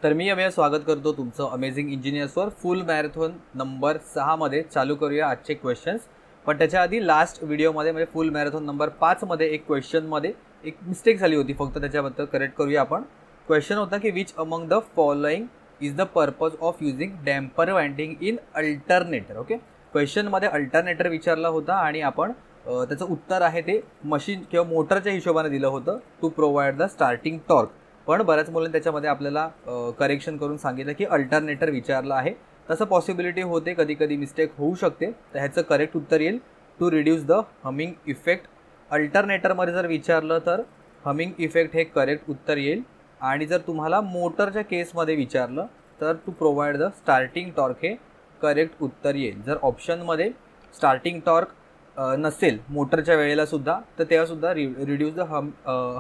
तर मी अमेय स्वागत करतो तुमचं अमेझिंग इंजिनियर्सवर फुल मॅरेथॉन नंबर 6 मध्ये. चालू करूया आजचे क्वेश्चन्स. पण त्याच्या आधी लास्ट व्हिडिओमध्ये म्हणजे फुल मॅरेथॉन नंबर 5 मध्ये एक क्वेश्चनमध्ये एक मिस्टेक झाली होती, फक्त त्याच्याबद्दल करेक्ट करूया आपण. क्वेश्चन होता की which among the following is the purpose of using damper winding in alternator. Okay, क्वेश्चनमध्ये अल्टरनेटर विचारला होता आणि आपण त्याचं उत्तर आहे ते मशीन किंवा मोटरच्या हिशोबाने दिलं होतं, to provide the starting torque. पण बऱ्याच मुलांनी त्याच्यामध्ये आपल्याला करेक्शन करून सांगितलं की अल्टरनेटर विचारलं आहे. तसं पॉसिबिलिटी होते, कधी कधी मिस्टेक होऊ शकते. तर ह्याचं करेक्ट उत्तर येईल to reduce the humming effect. अल्टरनेटरमध्ये जर विचारलं तर हमिंग इफेक्ट हे करेक्ट उत्तर येईल. आणि जर तुम्हाला मोटरच्या केसमध्ये विचारलं तर to provide the starting torque हे करेक्ट उत्तर येईल. जर ऑप्शनमध्ये स्टार्टिंग टॉर्क नसेल मोटरच्या वेळेला सुद्धा, तर तेव्हासुद्धा रिड्यूस द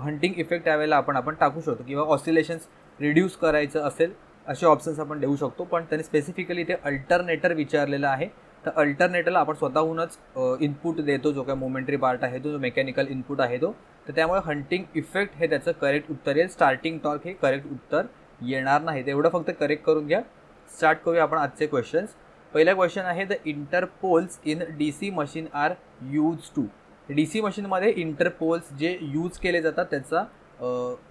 हंटिंग इफेक्ट त्यावेळेला आपण टाकू शकतो, किंवा ऑसिलेशन्स रिड्यूस करायचं असेल असे ऑप्शन्स आपण देऊ शकतो. पण त्यांनी स्पेसिफिकली इथे अल्टरनेटर विचारलेलं आहे. तर अल्टरनेटरला आपण स्वतःहूनच इनपुट देतो, जो काय मोमेंटरी पार्ट आहे तो, जो मेकॅनिकल इनपुट आहे तो. तर त्यामुळे हंटिंग इफेक्ट हे त्याचं करेक्ट उत्तर येईल. स्टार्टिंग टॉर्क हे करेक्ट उत्तर येणार नाही. तेवढं फक्त करेक्ट करून घ्या. स्टार्ट करूया आपण आजचे क्वेश्चन्स. पहिला क्वेश्चन आहे, the interpoles in DC machine are use to. DC मशीनमध्ये इंटरपोल्स जे यूज केले जातात त्याचा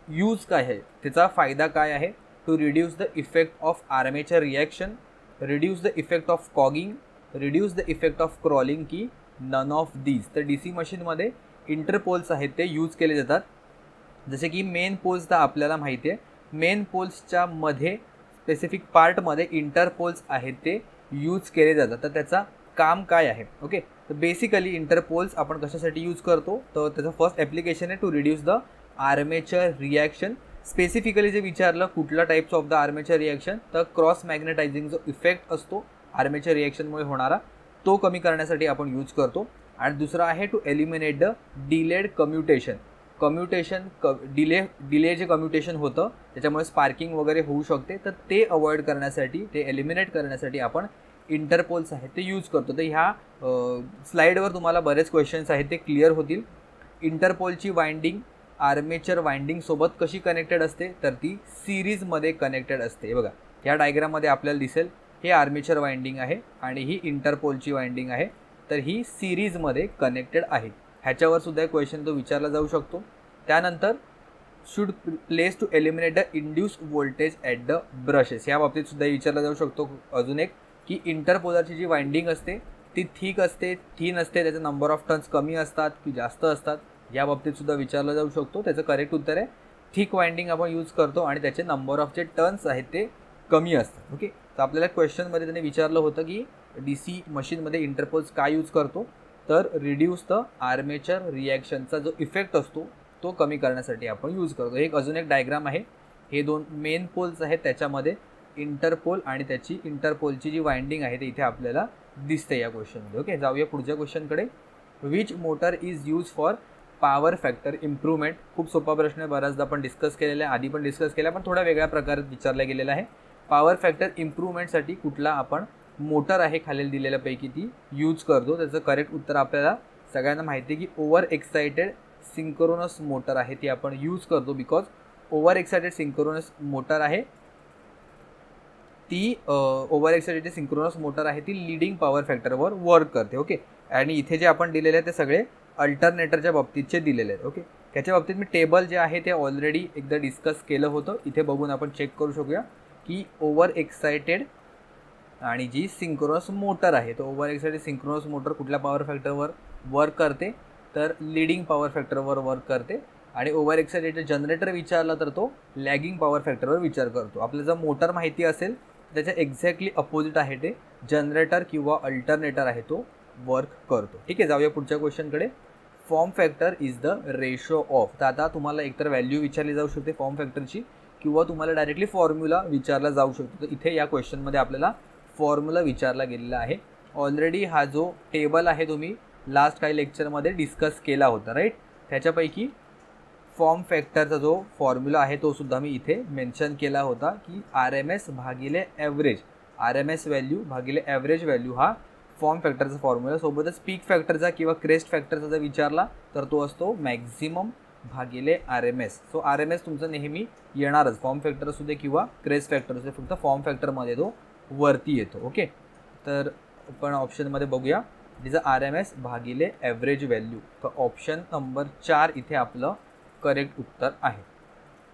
यूज काय आहे, त्याचा फायदा काय आहे. To reduce the effect of armature reaction, reduce the effect of cogging, reduce the effect of crawling, की नन ऑफ दीज. तर DC मशीनमध्ये इंटरपोल्स आहेत ते यूज केले जातात. जसे की मेन पोल्स तर आपल्याला माहिती आहे, मेन पोल्सच्या मध्ये स्पेसिफिक पार्टमध्ये इंटरपोल्स आहेत ते यूज केले जातात. तर त्याचा काम काय आहे. ओके, तर बेसिकली इंटरपोल्स आपण कशासाठी यूज करतो, तर त्याचं फर्स्ट ॲप्लिकेशन आहे to reduce the armature reaction. Specifically जे विचारलं कुठला types of the armature reaction, तर क्रॉस मॅग्नेटायझिंग जो इफेक्ट असतो आर्मेचर रिॲक्शनमुळे होणारा, तो कमी करण्यासाठी आपण यूज करतो. आणि दुसरा आहे to eliminate the delayed commutation. Delay जे कम्युटेशन होतं त्याच्यामुळे स्पार्किंग वगैरे होऊ शकते, तर ते अवॉइड करण्यासाठी, ते एलिमिनेट करण्यासाठी आपण इंटरपोल्स आहेत ते यूज करतो. तर ह्या स्लाईडवर तुम्हाला बरेच क्वेश्चन्स आहेत ते क्लिअर होतील. इंटरपोलची वाइंडिंग आर्मेचर वाइंडिंगसोबत कशी कनेक्टेड असते, तर ती सिरीजमध्ये कनेक्टेड असते. बघा, ह्या डायग्राममध्ये आपल्याला दिसेल हे आर्मेचर वाइंडिंग आहे आणि ही इंटरपोलची वाइंडिंग आहे. तर ही सिरीजमध्ये कनेक्टेड आहे. ह्याच्यावर सुद्धा एक क्वेश्चन तो विचारला जाऊ शकतो. त्यानंतर should place to eliminate the induce voltage at the brushes. या बाबतीत सुद्धा विचारला जाऊ शकतो. अजून एक की इंटरपोलरची जी वाइंडिंग असते ती थिक असते, थिन असते, त्याचं नंबर ऑफ टर्न्स कमी असतात की जास्त असतात, या बाबतीत सुद्धा विचारला जाऊ शकतो. त्याचं करेक्ट उत्तर आहे थिक वाइंडिंग आपण यूज करतो आणि त्याचे नंबर ऑफ जे टर्न्स आहेत ते कमी असतात. ओके, तर आपल्याला क्वेश्चनमध्ये त्यांनी विचारलं होतं की DC मशीनमध्ये इंटरपोल्स काय यूज करतो, तर रिड्यूस द आर्मेचर रिॲक्शनचा जो इफेक्ट असतो तो कमी करण्यासाठी आपण यूज करतो. एक अजून एक डायग्राम आहे, हे दोन मेन पोल्स आहेत, त्याच्यामध्ये इंटरपोल आणि त्याची इंटरपोलची जी वाइंडिंग आहे ते इथे आपल्याला दिसते या क्वेश्चनमध्ये. ओके, जाऊया पुढच्या क्वेश्चनकडे. Which motor is use for power factor improvement. खूप सोपा प्रश्न आहे, बऱ्याचदा आपण डिस्कस केलेला आहे, आधी पण डिस्कस केला, पण थोड्या वेगळ्या प्रकारात विचारला गेलेला आहे. पॉवर फॅक्टर इम्प्रूव्हमेंटसाठी कुठला आपण मोटर आहे खालील दिलेल्यापैकी ती यूज करतो. त्याचं करेक्ट उत्तर आपल्याला सगळ्यांना माहिती आहे की ओव्हर एक्साइटेड सिंक्रोनस मोटर आहे ती आपण यूज करतो. Because over excited synchronous motor आहे ती सिंक्रोनस मोटर आहे ती लीडिंग पॉवर फॅक्टरवर वर्क करते. ओके, आणि इथे जे आपण दिलेले आहेत ते सगळे अल्टरनेटरच्या बाबतीतचे दिलेले आहेत. ओके, त्याच्या बाबतीत मी टेबल जे आहे ते ऑलरेडी एकदा डिस्कस केलं होतं. इथे बघून आपण चेक करू शकूया की ओव्हर एक्साइटेड आणि जी सिंक्रोनस मोटर आहे, तो ओव्हर एक्साइटेड सिंक्रोनस मोटर कुठल्या पॉवर फॅक्टरवर वर्क करते, तर लीडिंग पॉवर फॅक्टरवर वर्क करते. आणि ओव्हर एक्साइटेड जनरेटर विचारला तर तो लॅगिंग पॉवर फॅक्टरवर विचार करतो. आपल्याला जर मोटर माहिती असेल त्याच्या एक्झॅक्टली अपोजिट आहे ते जनरेटर किंवा अल्टरनेटर आहे तो वर्क करतो. ठीक आहे, जाऊया पुढच्या क्वेश्चनकडे. Form factor is the ratio of. तर आता तुम्हाला एकतर व्हॅल्यू विचारली जाऊ शकते फॉर्म फॅक्टरची, किंवा तुम्हाला डायरेक्टली फॉर्म्युला विचारला जाऊ शकतो. तर इथे या क्वेश्चनमध्ये आपल्याला फॉर्म्युला विचारला गेलेला आहे. ऑलरेडी हा जो टेबल आहे तो मी लास्ट काही लेक्चरमध्ये डिस्कस केला होता, राईट. त्याच्यापैकी फॉर्म फॅक्टरचा जो फॉर्म्युला आहे तो सुद्धा मी इथे मेन्शन केला होता की RMS भागिले ॲव्हरेज, RMS व्हॅल्यू भागिले ॲव्हरेज व्हॅल्यू हा फॉर्म फॅक्टरचा फॉर्म्युला. सोबतच पीक फॅक्टरचा किंवा क्रेस्ट फॅक्टरचा जर विचारला तर तो असतो मॅक्झिमम भागिले RMS. सो RMS तुमचं नेहमी येणारच, फॉर्म फॅक्टर असू दे किंवा क्रेस्ट फॅक्टर असू दे, फक्त फॉर्म फॅक्टरमध्ये तो वरती येतो. ओके, तर आपण ऑप्शनमध्ये बघूया, तिचं RMS भागिले ॲव्हरेज व्हॅल्यू. तर ऑप्शन नंबर 4 इथे आपलं करेक्ट उत्तर आहे.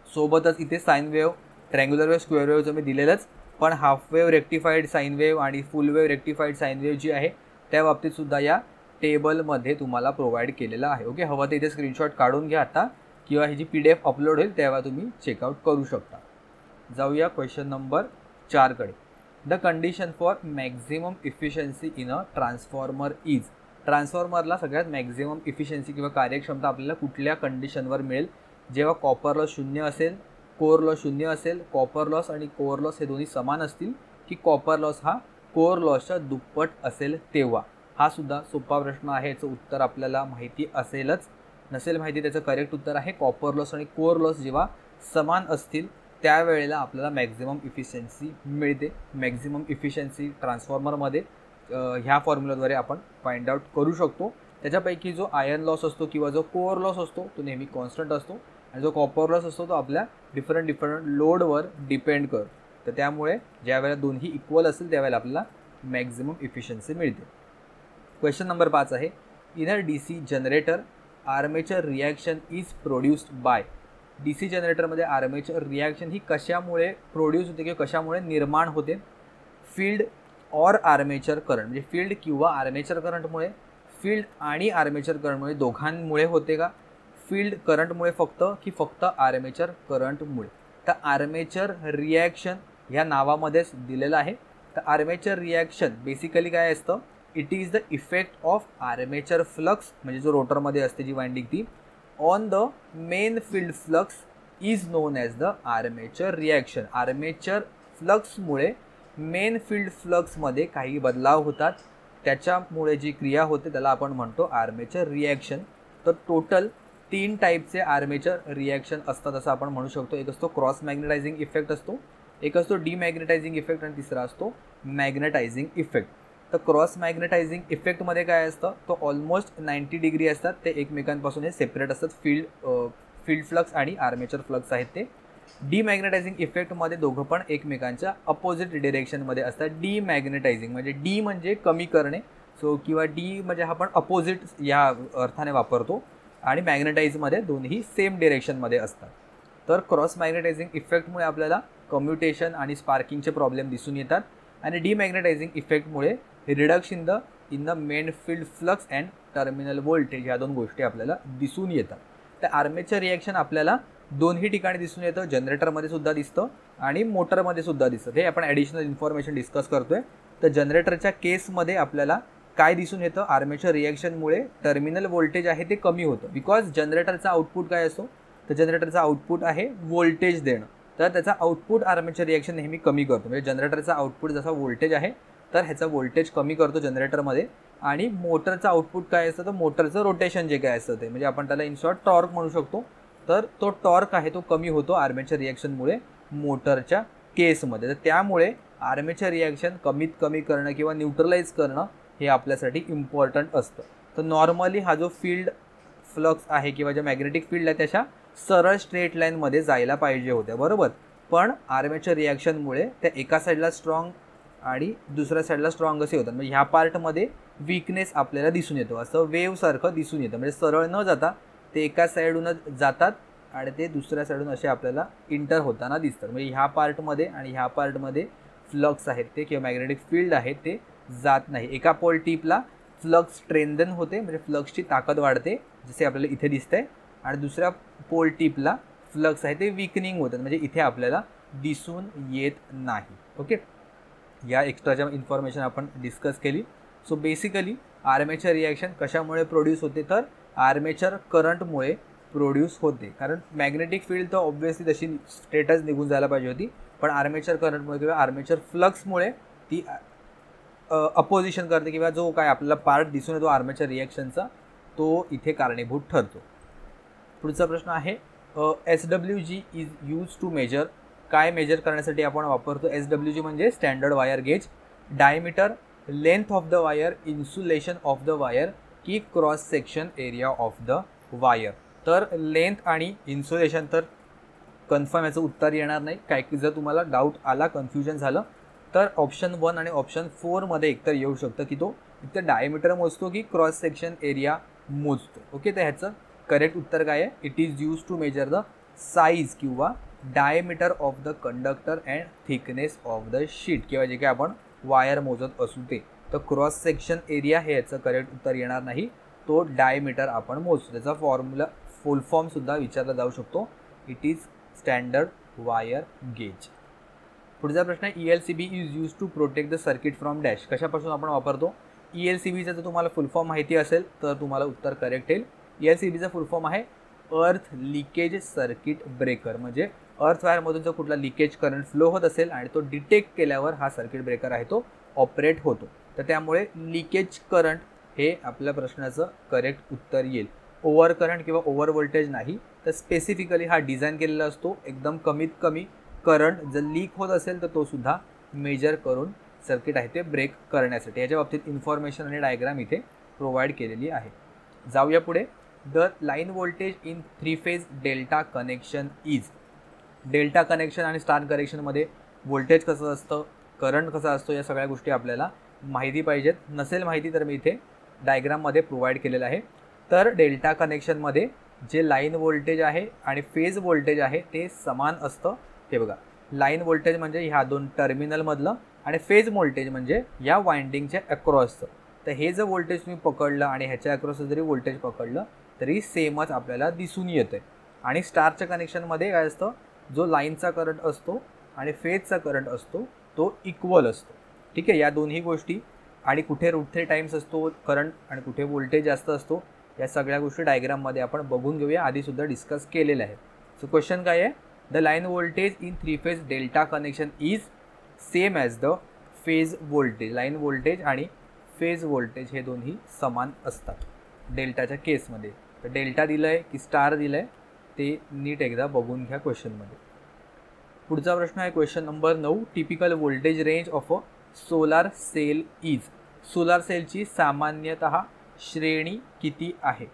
सोबतच इथे sine wave, triangular wave, square वेव्हचं मी दिलेलंच, पण half wave rectified sine wave आणि full wave rectified sine wave जी आहे त्या बाबतीत सुद्धा या टेबलमध्ये तुम्हाला प्रोव्हाइड केलेलं आहे. ओके, हवं तर इथे स्क्रीनशॉट काढून घ्या आता, किंवा ही जी PDF अपलोड होईल तेव्हा तुम्ही चेकआउट करू शकता. जाऊया क्वेश्चन नंबर 4 कडे. The condition for maximum efficiency in a transformer is. ट्रान्सफॉर्मरला सगळ्यात मॅक्झिमम इफिशियन्सी किंवा कार्यक्षमता आपल्याला कुठल्या कंडिशनवर मिळेल? जेव्हा कॉपर लॉस 0 असेल, कोअर लॉस 0 असेल, कॉपर लॉस आणि कोअर लॉस हे दोन्ही समान असतील, की कॉपर लॉस हा कोअर लॉसच्या दुप्पट असेल तेव्हा. हा सुद्धा सोपा प्रश्न आहे, याचं उत्तर आपल्याला माहिती असेलच. नसेल माहिती त्याचं करेक्ट उत्तर आहे कॉपर लॉस आणि कोअर लॉस जेव्हा समान असतील त्यावेळेला आपल्याला मॅक्झिमम इफिशियन्सी मिळते. मॅक्झिमम इफिशियन्सी ट्रान्सफॉर्मरमध्ये ह्या फॉर्म्युलाद्वारे आपण फाइंड आउट करू शकतो. त्याच्यापैकी जो आयर्न लॉस असतो किंवा जो कोअर लॉस असतो तो नेहमी कॉन्स्टंट असतो, आणि जो कॉपर लॉस असतो तो आपल्या डिफरंट लोडवर डिपेंड करतो. तर त्यामुळे ज्यावेळेला दोन्ही इक्वल असेल त्यावेळेला आपल्याला मॅक्झिमम इफिशियन्सी मिळते. क्वेश्चन नंबर 5 आहे, in a DC generator armature reaction is produced by. DC जनरेटरमध्ये आर्मेचर रिॲक्शन ही कशामुळे प्रोड्यूस होते किंवा कशामुळे निर्माण होते? फील्ड ऑर आर्मेचर करंट, म्हणजे फील्ड किंवा आर्मेचर करंटमुळे, फील्ड आणि आर्मेचर करंटमुळे, दोघांमुळे होते का? फील्ड करंटमुळे फक्त, की फक्त आर्मेचर करंटमुळे? तर आर्मेचर रिॲक्शन ह्या नावामध्येच दिलेलं आहे. तर आर्मेचर रिॲक्शन बेसिकली काय असतं? It is the effect of armature flux, म्हणजे जो रोटरमध्ये असते जी वाइंडिंग ती, on the main field flux is known as the armature reaction. Armature फ्लक्समुळे मेन फील्ड फ्लक्समध्ये काही बदलाव होतात, त्याच्यामुळे जी क्रिया होते त्याला आपण म्हणतो आर्मेचर रिॲक्शन. तर टोटल 3 टाईपचे आर्मेचर रिॲक्शन असतात असं आपण म्हणू शकतो. एक असतो क्रॉस मॅग्नेटायझिंग इफेक्ट असतो, एक असतो डीमॅग्नेटायझिंग इफेक्ट, आणि तिसरा असतो मॅग्नेटायझिंग इफेक्ट. तर क्रॉस मॅग्नेटायझिंग इफेक्टमध्ये काय असतं? तो ऑलमोस्ट 90 डिग्री असतात, ते एकमेकांपासून हे सेपरेट असतात. फील्ड फ्लक्स आणि आर्मेचर फ्लक्स आहेत ते. डीमॅग्नेटायझिंग इफेक्टमध्ये दोघं पण एकमेकांच्या अपोजिट डिरेक्शनमध्ये असतात. डीमॅग्नेटायझिंग म्हणजे डी म्हणजे कमी करणे, सो किंवा डी म्हणजे आपण अपोजिट या अर्थाने वापरतो, आणि मॅग्नेटाइजमध्ये दोन्ही सेम डिरेक्शनमध्ये असतात. तर क्रॉस मॅग्नेटायझिंग इफेक्टमुळे आपल्याला कम्युटेशन आणि स्पार्किंगचे प्रॉब्लेम दिसून येतात, आणि डीमॅग्नेटायझिंग इफेक्टमुळे reduction in the main field flux and terminal voltage ह्या 2 गोष्टी आपल्याला दिसून येतात. तर आर्मेचर रिॲक्शन आपल्याला दोन्ही ठिकाणी दिसून येतं, जनरेटरमध्ये सुद्धा दिसतं आणि मोटरमध्ये सुद्धा दिसतं. हे आपण ॲडिशनल इन्फॉर्मेशन डिस्कस करतोय. तर जनरेटरच्या केसमध्ये आपल्याला काय दिसून येतं? आर्मेचर रिॲक्शनमुळे टर्मिनल व्होल्टेज आहे ते कमी होतं, बिकॉज जनरेटरचा आउटपुट काय असतो? तर जनरेटरचा आउटपुट आहे व्होल्टेज देणं. तर त्याचा आउटपुट आर्मेचर रिॲक्शन नेहमी कमी करतो. म्हणजे जनरेटरचा आउटपुट जसा व्होल्टेज आहे तर ह्याचा व्होल्टेज कमी करतो जनरेटरमध्ये, आणि मोटरचा आउटपुट काय असतं? तर मोटरचं रोटेशन जे काय असतं ते, म्हणजे आपण त्याला इन शॉर्ट टॉर्क म्हणू शकतो. तर तो टॉर्क आहे तो कमी होतो आर्मेचर रिॲक्शनमुळे मोटरच्या केसमध्ये. तर त्यामुळे आर्मेचर रिॲक्शन कमीत कमी करणं किंवा न्यूट्रलाइज करणं हे आपल्यासाठी इम्पॉर्टंट असतं. तर नॉर्मली हा जो फील्ड फ्लक्स आहे किंवा ज्या मॅग्नेटिक फील्ड आहे त्याच्या सरळ स्ट्रेट लाईनमध्ये जायला पाहिजे होत्या, बरोबर. पण आर्मेचर रिॲक्शनमुळे त्या एका साईडला स्ट्रॉंग आणि दुसऱ्या साईडला स्ट्रॉंग असे होतात. म्हणजे ह्या पार्टमध्ये वीकनेस आपल्याला दिसून येतो, असं वेवसारखं दिसून येतं. म्हणजे सरळ न जाता ते एका साईडूनच जातात आणि ते दुसऱ्या साईडून असे आपल्याला इंटर होताना दिसतात. म्हणजे ह्या पार्टमध्ये आणि ह्या पार्टमध्ये फ्लक्स आहेत ते किंवा मॅग्नेटिक फील्ड आहे ते जात नाही. एका पोल टिपला फ्लक्स स्ट्रेंथन होते, म्हणजे फ्लक्सची ताकद वाढते जसे आपल्याला इथे दिसतंय, आणि दुसऱ्या पोल टिपला फ्लक्स आहे ते विकनिंग होतात, म्हणजे इथे आपल्याला दिसून येत नाही. ओके, या एक्स्ट्राच्या इन्फॉर्मेशन आपण डिस्कस केली. सो बेसिकली आर्मेचर रिॲक्शन कशामुळे प्रोड्यूस होते? तर आर्मेचर करंटमुळे प्रोड्यूस होते, कारण मॅग्नेटिक फील्ड तर ऑब्व्हियसली तशी स्टेटस निघून जायला पाहिजे होती, पण आर्मेचर करंटमुळे किंवा आर्मेचर फ्लक्समुळे ती अपोजिशन करते, किंवा जो काय आपल्याला पार्ट दिसून येतो आर्मेचर रिॲक्शनचा तो इथे कारणीभूत ठरतो. पुढचा प्रश्न आहे, SWG is use to measure. काय मेजर करण्यासाठी आपण वापरतो? SWG म्हणजे standard wire gauge. Diameter, length of the wire, insulation of the wire, की cross section area of the wire. तर लेंथ आणि इन्सुलेशन तर कन्फर्म याचं उत्तर येणार नाही. काय की जर तुम्हाला डाऊट आला, कन्फ्युजन झालं, तर ऑप्शन 1 आणि ऑप्शन 4 मध्ये एकतर येऊ शकतं की तो एकतर डायमीटर मोजतो की क्रॉस सेक्शन एरिया मोजतो. ओके, तर ह्याचं करेक्ट उत्तर काय आहे? It is use to measure the size किंवा diameter of the conductor and thickness of the sheet किंवा जे काही आपण वायर मोजत असू ते. तर क्रॉस सेक्शन एरिया हे याचं करेक्ट उत्तर येणार नाही, तो डायमीटर आपण मोजतो. त्याचा फॉर्म्युला फुल फॉर्मसुद्धा विचारला जाऊ शकतो. It is standard wire gauge. पुढचा प्रश्न आहे ELCB is use to protect the circuit from dash. कशापासून आपण वापरतो? ELCBचा जर तुम्हाला फुल फॉर्म माहिती असेल तर तुम्हाला उत्तर करेक्ट येईल. ELCBचा फुल फॉर्म आहे अर्थ लिकेज सर्किट ब्रेकर. म्हणजे अर्थ वायरमधून जर कुठला लिकेज करंट फ्लो होत असेल आणि तो डिटेक्ट केल्यावर हा सर्किट ब्रेकर आहे तो ऑपरेट होतो. तर त्यामुळे लिकेज करंट हे आपल्या प्रश्नाचं करेक्ट उत्तर येईल. ओव्हर करंट किंवा ओव्हर व्होल्टेज नाही, तर स्पेसिफिकली हा डिझाईन केलेला असतो एकदम कमीत कमी करंट जर लीक होत असेल तर तो सुद्धा मेजर करून सर्किट आहे ते ब्रेक करण्यासाठी. याच्या बाबतीत इन्फॉर्मेशन आणि डायग्राम इथे प्रोव्हाइड केलेली आहे. जाऊया पुढे. The line voltage in 3 phase delta connection is. Delta connection आणि स्टार कनेक्शनमध्ये व्होल्टेज कसं असतं, करंट कसा असतो, या सगळ्या गोष्टी आपल्याला माहिती पाहिजेत. नसेल माहिती तर मी इथे डायग्राममध्ये प्रोव्हाइड केलेलं आहे. तर डेल्टा कनेक्शनमध्ये जे लाईन व्होल्टेज आहे आणि फेज व्होल्टेज आहे ते समान असतं. हे बघा, लाईन व्होल्टेज म्हणजे ह्या 2 टर्मिनलमधलं आणि फेज व्होल्टेज म्हणजे या वाइंडिंगच्या अक्रॉसचं. तर हे जर व्होल्टेज तुम्ही पकडलं आणि ह्याच्या अक्रॉस जरी व्होल्टेज पकडलं तरी सेमच आपल्याला दिसून येतं. आणि स्टारच्या कनेक्शनमध्ये काय असतं, जो लाईनचा करंट असतो आणि फेजचा करंट असतो तो इक्वल असतो. ठीक आहे, या दोन्ही गोष्टी आणि कुठे √3 टाइम्स असतो करंट आणि कुठे व्होल्टेज जास्त असतो, या सगळ्या गोष्टी डायग्राममध्ये आपण बघून घेऊया. आधीसुद्धा डिस्कस केलेलं आहे. सो क्वेश्चन काय आहे? The line voltage in 3 phase delta connection is same as the phase voltage. Line voltage आणि फेज व्होल्टेज हे दोन्ही समान असतात डेल्टाच्या केसमध्ये. तर डेल्टा दिलं आहे की स्टार दिलं आहे ते नीट एकदा बघून घ्या क्वेश्चनमध्ये. पुढचा प्रश्न आहे question number 9. Typical voltage range of a solar cell is. Solar सेलची सामान्यतः श्रेणी किती आहे?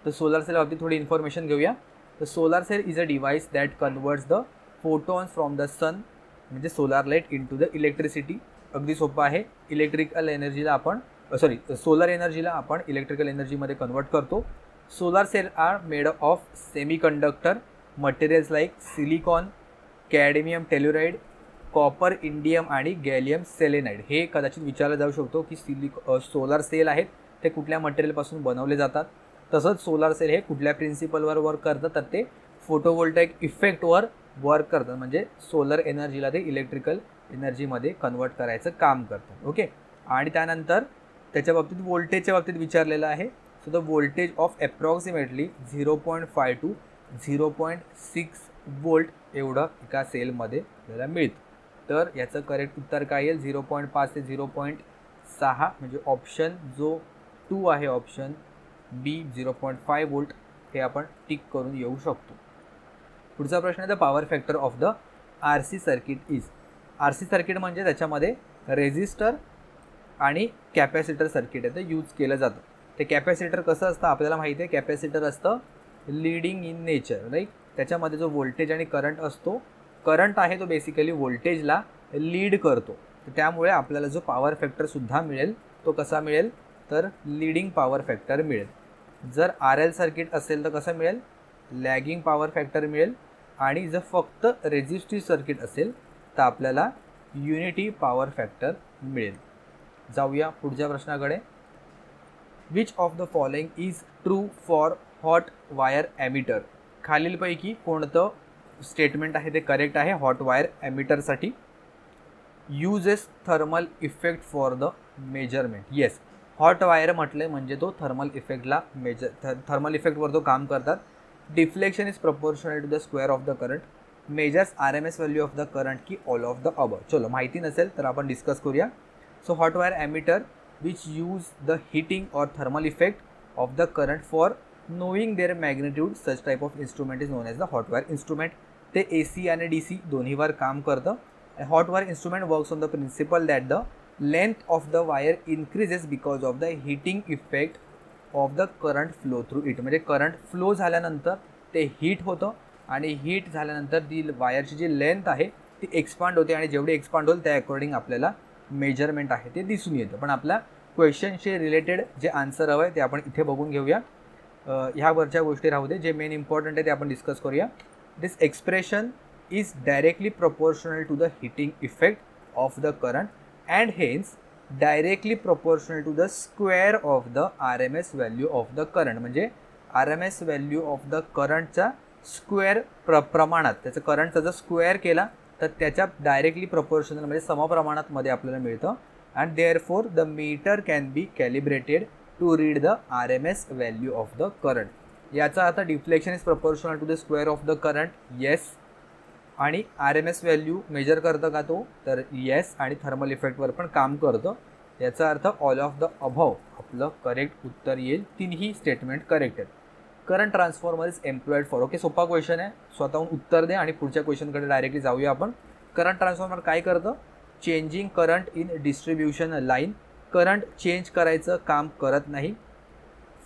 तर सोलार सेल बाबतीत थोडी इन्फॉर्मेशन घेऊया. तर solar cell is a device that converts the photons from the sun म्हणजे solar light into the electricity. अगदी सोपं आहे. इलेक्ट्रिकल एनर्जीला आपण सोलर एनर्जीला आपण इलेक्ट्रिकल एनर्जीमध्ये कन्वर्ट करतो. Solar cell are made of semiconductor materials like silicon, cadmium telluride, copper, indium आणि गॅलियम सेलेनाइड. हे कदाचित विचारलं जाऊ शकतो की सोलार सेल आहेत ते कुठल्या मटेरियलपासून बनवले जातात. तसंच सोलार सेल हे कुठल्या प्रिन्सिपलवर वर्क करतात, तर ते फोटोवोल्टाईक इफेक्टवर वर्क करतात. म्हणजे सोलर एनर्जीला ते इलेक्ट्रिकल एनर्जीमध्ये कन्वर्ट करायचं काम करतात. ओके, आणि त्यानंतर त्याच्या बाबतीत व्होल्टेजच्या बाबतीत विचारलेलं आहे. So the voltage of approximately 0.5 to 0.6 volt एवढं एका सेलमध्ये आपल्याला मिळतं. तर याचं करेक्ट उत्तर काय येईल? 0.5 ते 0.6 म्हणजे ऑप्शन जो 2 आहे, ऑप्शन बी 0.5 वोल्ट हे आपण टिक करून येऊ शकतो. पुढचा प्रश्न आहे the power factor of the RC circuit is. RC circuit म्हणजे त्याच्यामध्ये रेझिस्टर आणि कॅपॅसिटर सर्किट आहे ते यूज केलं जातं. ते कॅपॅसिटर कसं असतं आपल्याला माहिती आहे. कॅपॅसिटर असतं लीडिंग इन नेचर, राईट. त्याच्यामध्ये जो व्होल्टेज आणि करंट असतो, करंट आहे तो बेसिकली व्होल्टेजला लीड करतो. तर त्यामुळे आपल्याला जो पॉवर फॅक्टरसुद्धा मिळेल तो कसा मिळेल? तर लीडिंग पॉवर फॅक्टर मिळेल. जर RL सर्किट असेल तर कसं मिळेल? लॅगिंग पॉवर फॅक्टर मिळेल. आणि जर फक्त रेझिस्टिव्ह सर्किट असेल तर आपल्याला युनिटी पॉवर फॅक्टर मिळेल. जाऊया पुढच्या प्रश्नाकडे. Which of the following is true for hot wire ammeter. खालीलपैकी कोणतं स्टेटमेंट आहे ते करेक्ट आहे हॉट वायर ॲमिटरसाठी? Uses thermal effect for the measurement. Yes, hot wire म्हटले म्हणजे तो थर्मल इफेक्टला थर्मल इफेक्टवर तो काम करतात. Deflection is proportional to the square of the current. Measures RMS value of the current की ऑल ऑफ द अबव. चलो, माहिती नसेल तर आपण डिस्कस करूया. So hot wire ammeter which use the heating और thermal effect of the current for knowing their magnitude such type of instrument is known as the hot wire instrument. ते AC आणि DC दोन्हीवर काम करतं. Hot wire instrument works on the principle that the length of the wire increases because of the heating effect of the current flow through it, म्हणजे current flow झाल्यानंतर ते heat होतं आणि हीट झाल्यानंतर ती वायरची जी लेंथ आहे ती एक्सपांड होते आणि जेवढी एक्सपांड होईल त्या अकॉर्डिंग आपल्याला मेजरमेंट आहे ते दिसून येतं. पण आपल्या क्वेश्चनशी रिलेटेड जे आन्सर हवं आहे ते आपण इथे बघून घेऊया. ह्या वरच्या गोष्टी राहू दे, जे मेन इम्पॉर्टंट आहे ते आपण डिस्कस करूया. This expression is directly proportional to the heating effect of the current and hence directly proportional to the square of the RMS value of the current, म्हणजे RMS व्हॅल्यू ऑफ द करंटचा square प्रमाणात त्याचं करंटचा जर square केला तर त्याच्या directly proportional म्हणजे समप्रमाणात मध्ये आपल्याला मिळतं. And therefore the meter can be calibrated to read the RMS value of the current. याचा अर्थ deflection is proportional to the square of the current, yes. आणि RMS व्हॅल्यू मेजर करतं का तो, तर येस. आणि थर्मल इफेक्टवर पण काम करतं. याचा अर्थ ऑल ऑफ द अभव आपलं करेक्ट उत्तर येईल. तिन्ही स्टेटमेंट करेक्ट आहेत. Current transformer is employed for, okay सोपा क्वेश्चन आहे, स्वतःहून उत्तर दे आणि पुढच्या क्वेश्चनकडे डायरेक्टली जाऊया आपण. करंट ट्रान्सफॉर्मर काय करतं, changing current in distribution line, current change करायचं काम करत नाही.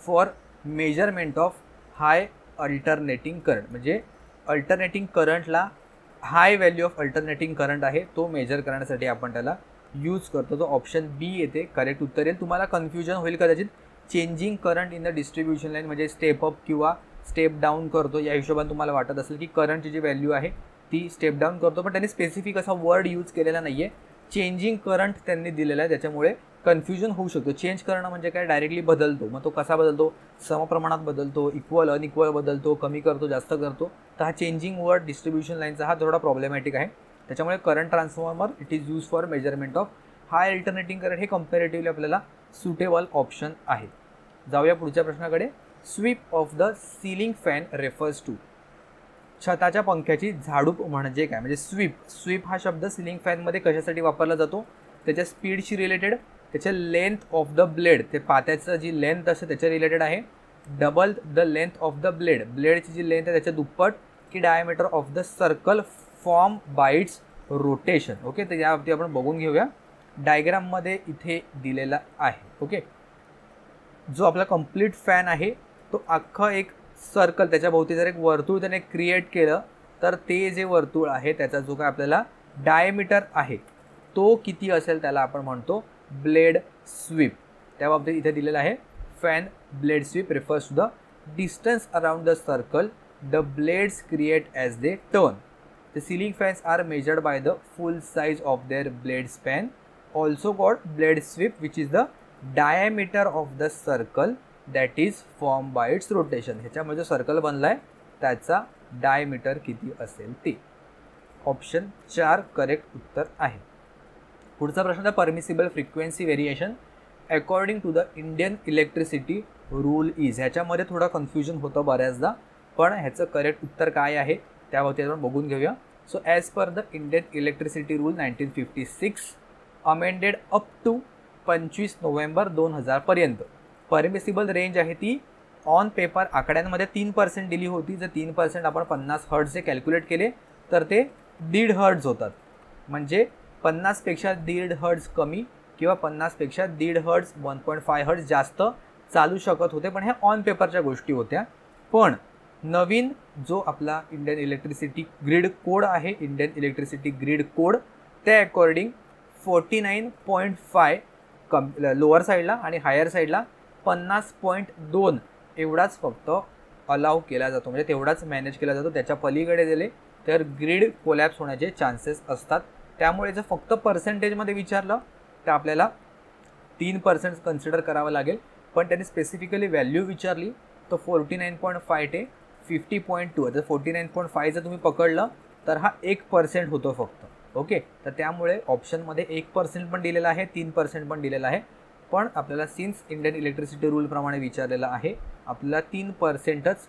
For measurement of high alternating current, म्हणजे अल्टरनेटिंग करंटला high value of alternating current आहे तो मेजर करण्यासाठी आपण त्याला यूज करतो. तो ऑप्शन बी येते करेक्ट उत्तर येईल. तुम्हाला कन्फ्युजन होईल कदाचित, changing current in the distribution line म्हणजे स्टेप अप किंवा स्टेप डाऊन करतो, या हिशोबाने तुम्हाला वाटत असेल की करंटची जी व्हॅल्यू आहे ती स्टेप डाऊन करतो, पण त्यांनी स्पेसिफिक असा वर्ड यूज केलेला नाही आहे. चेंजिंग करंट त्यांनी दिलेला आहे, त्याच्यामुळे कन्फ्युजन होऊ शकतो. चेंज करणं म्हणजे काय, डायरेक्टली बदलतो. मग तो कसा बदलतो, समप्रमाणात बदलतो, इक्वल अनइक्वल बदलतो, कमी करतो जास्त करतो. तर हा चेंजिंग वर्ड डिस्ट्रीब्युशन लाईनचा हा थोडा प्रॉब्लेमॅटिक आहे. त्याच्यामुळे current transformer it is use for measurement of high alternating current हे कंपॅरेटिव्हली आपल्याला सुटेबल ऑप्शन आहे. जाऊया पुढच्या प्रश्नाकडे. Sweep of the ceiling fan refers to, छताच्या पंख्याची झाडूप म्हणजे काय, म्हणजे स्वीप हा शब्द सिलिंग फॅनमध्ये कशासाठी वापरला जातो, त्याच्या स्पीडशी रिलेटेड, त्याच्या लेंथ ऑफ द ब्लेड, ते पात्याचं जी लेंथ असते त्याच्या रिलेटेड आहे. Double the length of the ब्लेडची जी लेंथ आहे त्याच्या दुप्पट, की diameter of the circle form by its rotation. Okay, तर या बाबतीत आपण बघून घेऊया. डायग्राममध्ये इथे दिलेला आहे. ओके, जो आपला कंप्लीट फॅन आहे तो अख्खा एक सर्कल, त्याच्या भोवती जर एक वर्तुळ त्याने क्रिएट केलं तर ते जे वर्तुळ आहे त्याचा जो काय आपल्याला डायमीटर आहे तो किती असेल त्याला आपण म्हणतो ब्लेड स्वीप. त्या बाबतीत इथे दिलेलं आहे fan blade sweep refers to the distance around the circle the blades create as they turn. The ceiling fans are measured by the full size of their blade span, also called blade sweep, which is the diameter of the circle that is formed by its rotation. ह्याच्यामध्ये जो circle बनलाय त्याचा diameter किती असेल ते. Option 4 correct उत्तर आहे. पुढचा प्रश्न, permissible frequency variation according to the Indian electricity rule is. ह्याच्यामध्ये थोडं कन्फ्युजन होतं बऱ्याचदा, पण ह्याचं करेक्ट उत्तर काय आहे त्याबाबतीत आपण बघून घेऊया. So as per the Indian electricity rule 1956 amended up to 25 November 2000 पर्यंत परमिसिबल रेंज आहे ती ऑन पेपर आकड्यांमध्ये 3% दिली होती. जर 3% आपण 50 हर्ट्झचे कॅल्क्युलेट केले तर ते 1.5 हर्ट्झ होतात. म्हणजे 50पेक्षा 1.5 हर्ट्झ कमी किंवा 50पेक्षा 1.5 हर्ट्झ 1.5 हर्ट्झ जास्त चालू शकत होते, पण ह्या ऑन पेपरच्या गोष्टी होत्या. पण नवीन जो आपला इंडियन इलेक्ट्रिसिटी ग्रीड कोड आहे, इंडियन इलेक्ट्रिसिटी ग्रीड कोड, त्या अकॉर्डिंग 49.5 लोअर साईडला आणि हायर साईडला 50.2 एवढाच फक्त अलाव केला जातो, म्हणजे तेवढाच मॅनेज केला जातो. त्याच्या पलीकडे दिले तर ग्रीड कोलॅप्स होण्याचे चान्सेस असतात. त्यामुळे जर फक्त पर्सेंटेजमध्ये विचारलं तर आपल्याला 3% कन्सिडर करावं लागेल, पण त्यांनी स्पेसिफिकली व्हॅल्यू विचारली तर 49.5 ते 50.2. जर 49.5 जर तुम्ही पकडलं तर हा 1% होतो फक्त. ओके, तर त्यामुळे ऑप्शनमध्ये 1% पण दिलेला आहे, 3% पण दिलेला आहे, पण आपल्याला सिन्स इंडियन इलेक्ट्रिसिटी रूलप्रमाणे विचारलेला आहे आपल्याला 3%च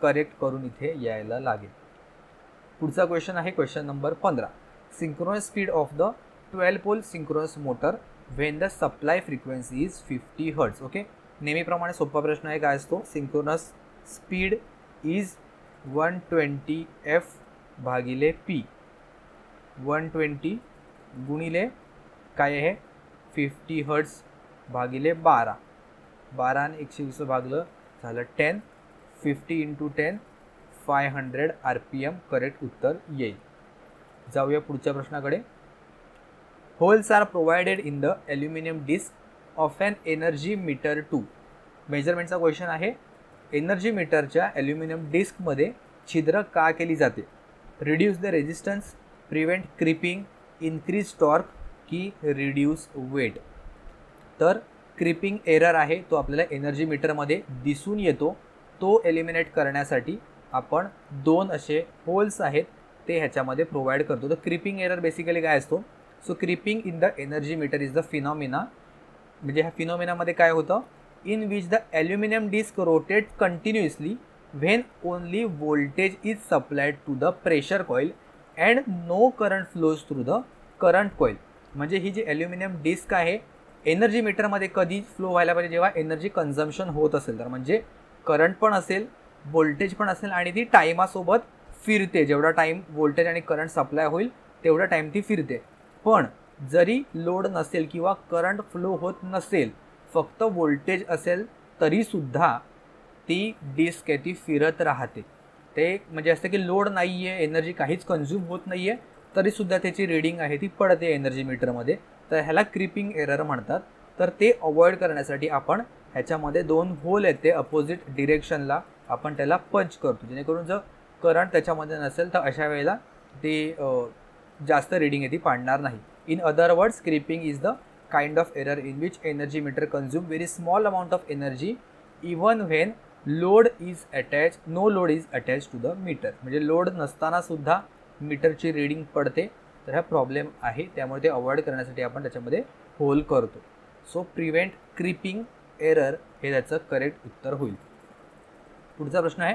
करेक्ट करून इथे यायला लागेल. पुढचा क्वेश्चन आहे question number 15. Synchronous speed of the 12 pole synchronous motor when the supply frequency is 50 hertz. Okay, नेहमीप्रमाणे सोपा प्रश्न आहे, काय असतो, सिंक्रोनस स्पीड इज 120 F भागिले P. 120 गुणिले काय आहे 50 हर्ट्झ भागिले 12. 12 आणि 120 भागलं झालं 10, 50 × 10 500 RPM करेक्ट उत्तर येईल. जाऊया पुढच्या प्रश्नाकडे. Holes are provided in the aluminium disc of an energy meter to. मेजरमेंटचा क्वेश्चन आहे. एनर्जी मीटरच्या ॲल्युमिनियम डिस्कमध्ये छिद्र का केली जाते? Reduce the resistance, prevent creeping, increase torque की रिड्यूस वेट. तर क्रिपिंग एरर आहे तो आपल्याला एनर्जी मीटरमध्ये दिसून येतो. तो एलिमिनेट करण्यासाठी आपण 2 असे होल्स आहेत ते ह्याच्यामध्ये प्रोव्हाइड करतो. तर क्रिपिंग एरर बेसिकली काय असतो? So creeping in the energy meter is the phenomena. म्हणजे ह्या फिनॉमिनामध्ये काय होतं? In which the aluminium disc rotate continuously when only voltage is supplied to the pressure coil and no current flows through the current coil. म्हणजे ही जी aluminium disc आहे एनर्जी मीटरमध्ये कधी फ्लो व्हायला पाहिजे? जेव्हा एनर्जी कन्झम्पशन होत असेल, तर म्हणजे करंट पण असेल, व्होल्टेज पण असेल आणि ती टायमासोबत फिरते. जेवढा टाईम व्होल्टेज आणि करंट सप्लाय होईल तेवढा टाईम ती फिरते. पण जरी लोड नसेल किंवा करंट फ्लो होत नसेल, फक्त व्होल्टेज असेल तरीसुद्धा ती डिस्क आहे ती फिरत राहते. ते म्हणजे असं की लोड नाही आहे, एनर्जी काहीच कन्झ्युम होत नाही आहे, तरीसुद्धा त्याची रीडिंग आहे ती पडते एनर्जी मीटरमध्ये. तर ह्याला क्रिपिंग एरर म्हणतात. तर ते अवॉइड करण्यासाठी आपण ह्याच्यामध्ये 2 होल आहेत ते अपोजिट डिरेक्शनला आपण त्याला पंच करतो, जेणेकरून जर करंट त्याच्यामध्ये नसेल तर अशा वेळेला ते जास्त रीडिंग आहे ती पाडणार नाही. In other words, creeping is the kind of error in which energy meter consume very small amount of energy even when load is attach no load is attach to the meter. म्हणजे load नसताना सुद्धा मीटरची reading पडते. तर हा problem आहे, त्यामुळे ते अवॉइड करण्यासाठी आपण त्याच्यामध्ये होल करतो. सो प्रिव्हेंट क्रिपिंग एरर हे त्याचं करेक्ट उत्तर होईल. पुढचा प्रश्न आहे.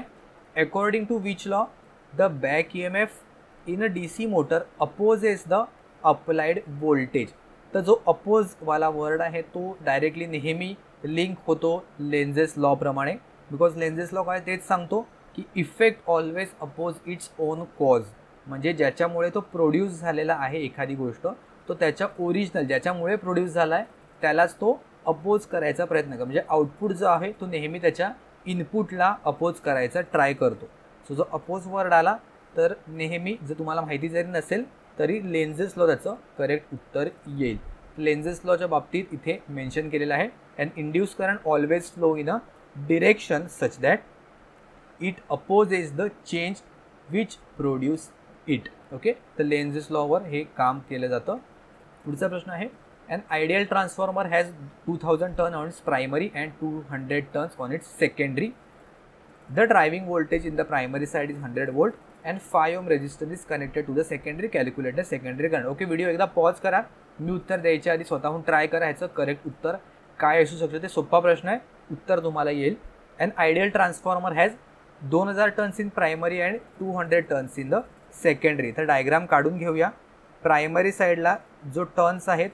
According to which law the back EMF in a DC motor opposes the applied voltage. तर जो अपोजवाला वर्ड आहे तो डायरेक्टली नेहमी लिंक होतो लेन्झेस लॉ प्रमाणे. बिकॉज लेन्झेस लॉ काय तेच सांगतो की effect always oppose its own cause. म्हणजे ज्याच्यामुळे तो प्रोड्यूस झालेला आहे एखादी गोष्ट, तो त्याच्या ओरिजिनल ज्याच्यामुळे प्रोड्यूस झाला आहे त्यालाच तो अपोज करायचा प्रयत्न करतो. म्हणजे आउटपुट जो आहे तो नेहमी त्याच्या इनपुटला अपोज करायचा ट्राय करतो. सो जो अपोज वर्ड आला तर नेहमी जर तुम्हाला माहिती जरी नसेल तरी लेन्झेस लॉ त्याचं करेक्ट उत्तर येईल. लेन्झेस लॉच्या बाबतीत इथे मेन्शन केलेलं आहे. And induce current always flow in a direction such that it opposes the change which produce it. Okay, तर लेन्झेस लॉवर हे काम केलं जातं. पुढचा प्रश्न आहे. An ideal transformer has 2000 turns on its primary and 200 turns on its secondary. The driving voltage in the primary side is 100 volt and 5 ohm resistor is connected to the secondary. Calculate the secondary current. Okay, video एकदा pause करा. मी उत्तर द्यायच्या आधी स्वतःहून try करा ह्याचं correct उत्तर काय असू शकतं. ते सोपा प्रश्न आहे, उत्तर तुम्हाला येईल. An ideal transformer has 2000 turns in primary and 200 turns in the secondary. तर डायग्राम काढून घेऊया. प्रायमरी साईडला जो टर्न्स आहेत